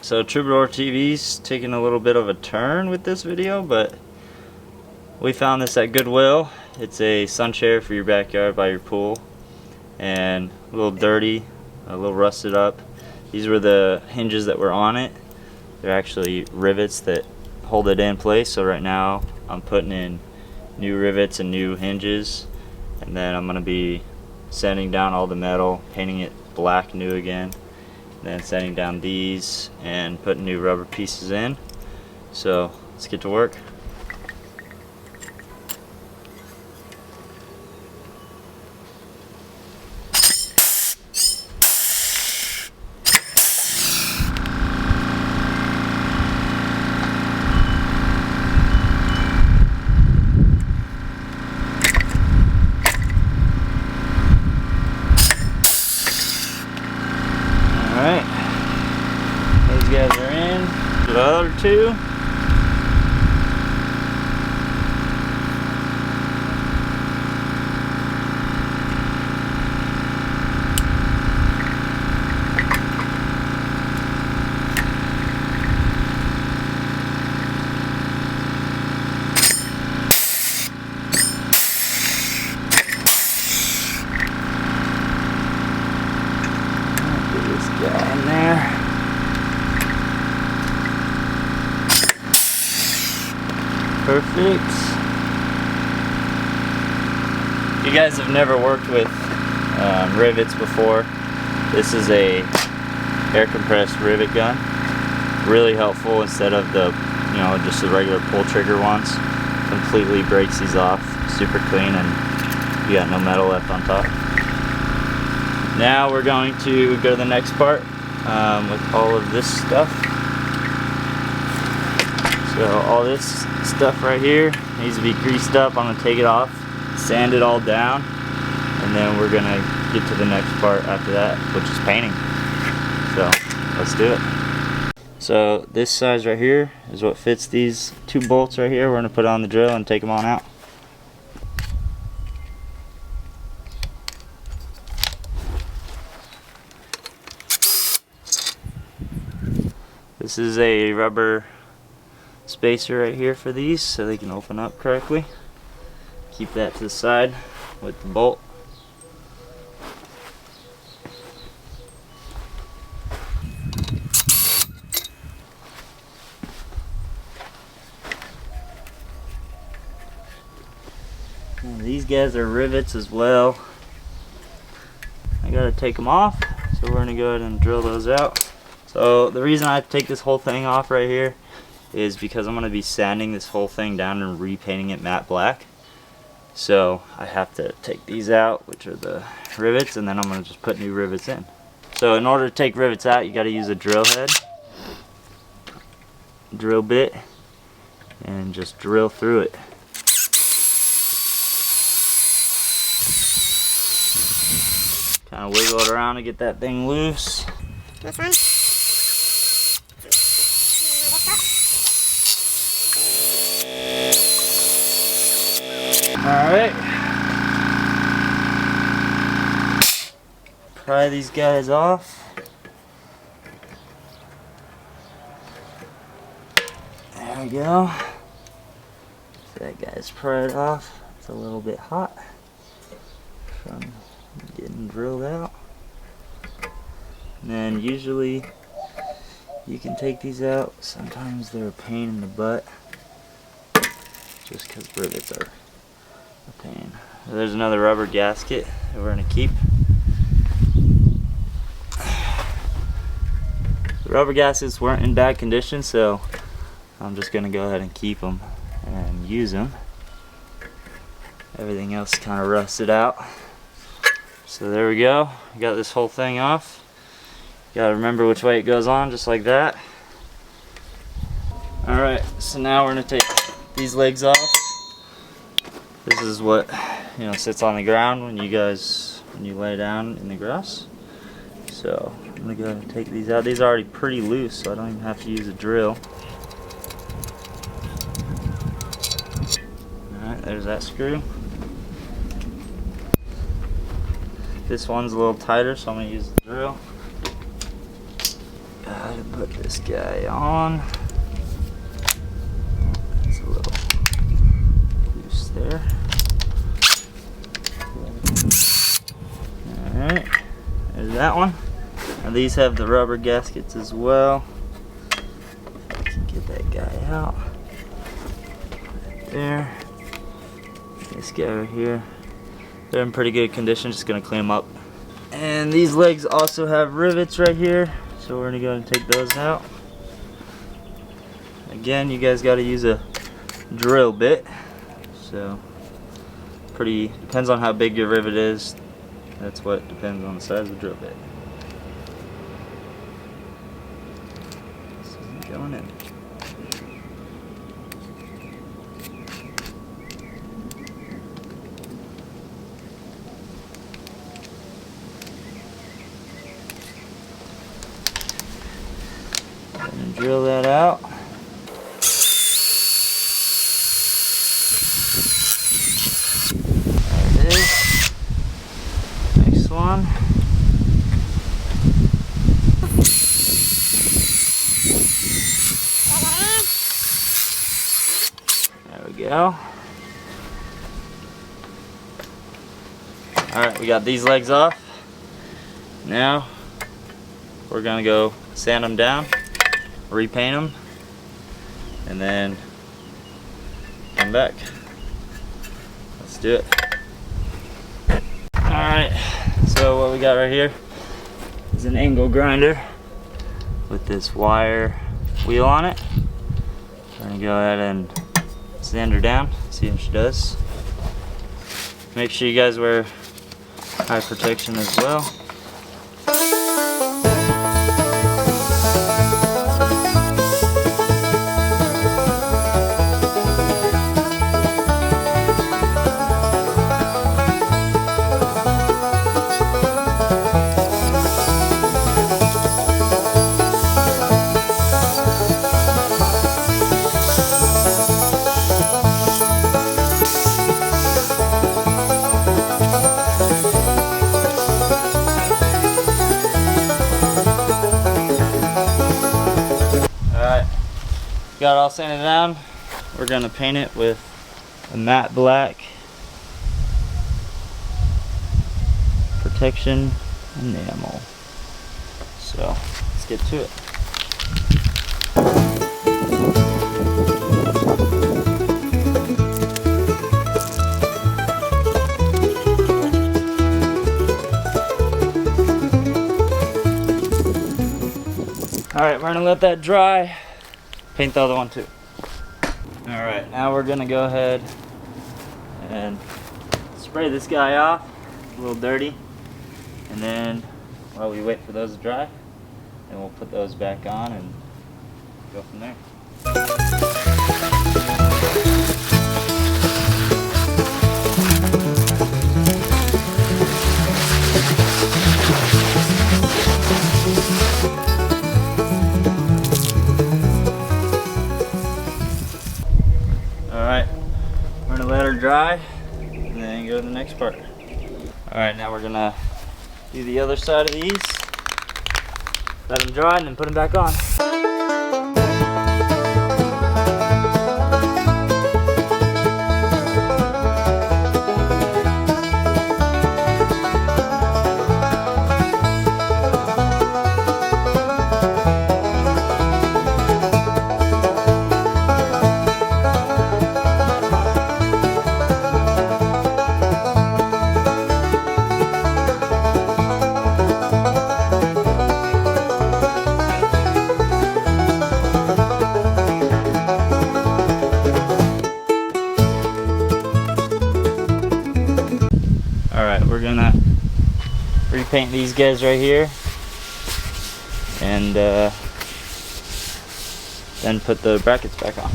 So Troubadour TV's taking a little bit of a turn with this video, but we found this at Goodwill. It's a sun chair for your backyard by your pool, and a little dirty, a little rusted up. These were the hinges that were on it. They're actually rivets that hold it in place, so right now I'm putting in new rivets and new hinges, and then I'm going to be sanding down all the metal, painting it black new again, then sanding down these and putting new rubber pieces in. So let's get to work. Alright, those guys are in. The other two. Got in there. Perfect. If you guys have never worked with rivets before, this is a air compressed rivet gun. Really helpful instead of the, just the regular pull trigger ones. Completely breaks these off, super clean, and you got no metal left on top. Now we're going to go to the next part with all of this stuff. So all this stuff right here needs to be greased up. I'm going to take it off, sand it all down, and then we're going to get to the next part after that, which is painting. So let's do it. So this size right here is what fits these two bolts right here. We're going to put on the drill and take them on out. This is a rubber spacer right here for these so they can open up correctly. Keep that to the side with the bolt. And these guys are rivets as well. I gotta take them off, so we're gonna go ahead and drill those out. So the reason I take this whole thing off right here is because I'm going to be sanding this whole thing down and repainting it matte black. So I have to take these out, which are the rivets, and then I'm going to just put new rivets in. So in order to take rivets out, you got to use a drill head, drill bit, and just drill through it. Kind of wiggle it around to get that thing loose. This one. Alright, pry these guys off. There we go. That guy's pried off. It's a little bit hot from getting drilled out. And then usually you can take these out. Sometimes they're a pain in the butt just because rivets are a pain. There's another rubber gasket that we're going to keep. The rubber gaskets weren't in bad condition, so I'm just going to go ahead and keep them and use them. Everything else kind of rusted out. So there we go. We got this whole thing off. Got to remember which way it goes on, just like that. Alright, so now we're going to take these legs off. This is what sits on the ground when you lay down in the grass. So I'm gonna go ahead and take these out. These are already pretty loose, so I don't even have to use a drill. Alright, there's that screw. This one's a little tighter, so I'm gonna use the drill. ahead and put this guy on. It's a little loose there. Alright, there's that one. Now these have the rubber gaskets as well. If I can get that guy out. Right there. This guy right here. They're in pretty good condition, just gonna clean them up. And these legs also have rivets right here, so we're gonna go and take those out. Again, you guys gotta use a drill bit. So, depends on how big your rivet is. That's what depends on the size of the drill bit. So, going in. And drill that out. There it is. Next one. There we go. Alright, we got these legs off. Now we're gonna go sand them down, repaint them, and then come back. Let's do it. Alright, so what we got right here is an angle grinder with this wire wheel on it. We're gonna go ahead and sand her down, see how she does. Make sure you guys wear eye protection as well. Got it all sanded down. We're gonna paint it with a matte black protection enamel. So let's get to it. Alright, we're gonna let that dry. Paint the other one too. Alright, now we're gonna go ahead and spray this guy off. A little dirty. And then while we wait for those to dry, then we'll put those back on and go from there. Alright, we're gonna let her dry and then go to the next part. Alright, now we're gonna do the other side of these. Let them dry and then put them back on. Alright, we're gonna repaint these guys right here and then put the brackets back on.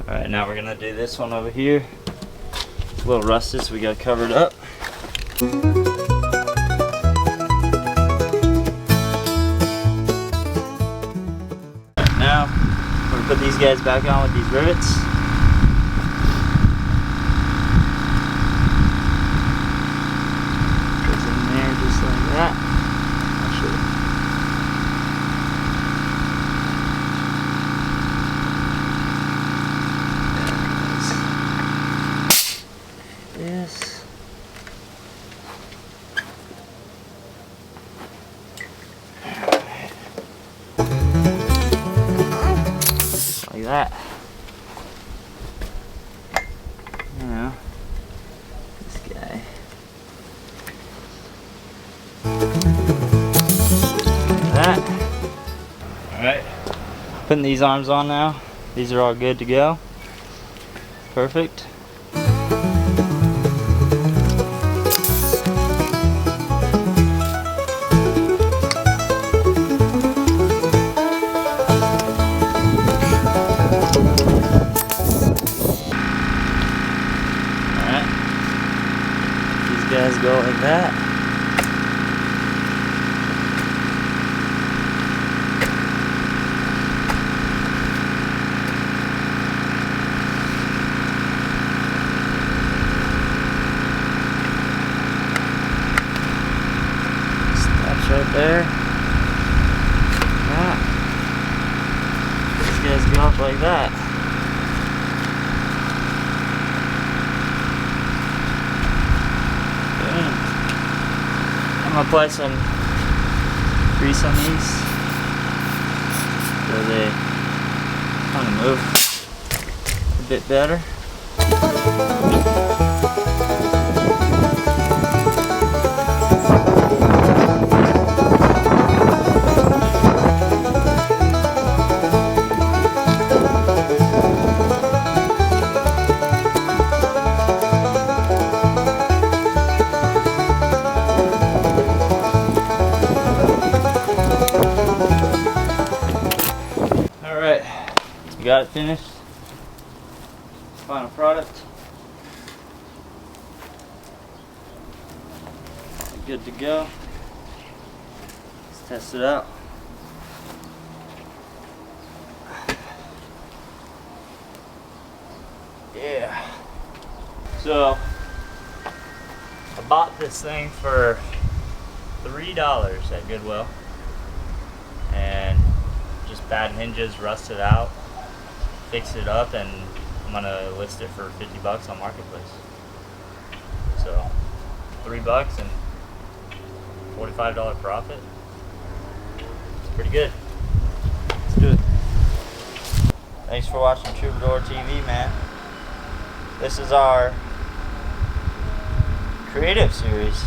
Alright, now we're gonna do this one over here. It's a little rusted, so we gotta cover it up. Now, we're gonna put these guys back on with these rivets. like that. You know, this guy. Like that. Alright. Putting these arms on now. These are all good to go. Perfect. Guys go like that. Snaps right there. Yeah. These guys go up like that. I'm gonna apply some grease on these so they kind of move a bit better. We got it finished. Final product. Good to go. Let's test it out. Yeah. So I bought this thing for $3 at Goodwill, and just bad hinges, rusted out. Fix it up, and I'm gonna list it for 50 bucks on Marketplace. So $3 and $45 profit. It's pretty good. Let's do it. Thanks for watching Troubadour TV, man. This is our creative series.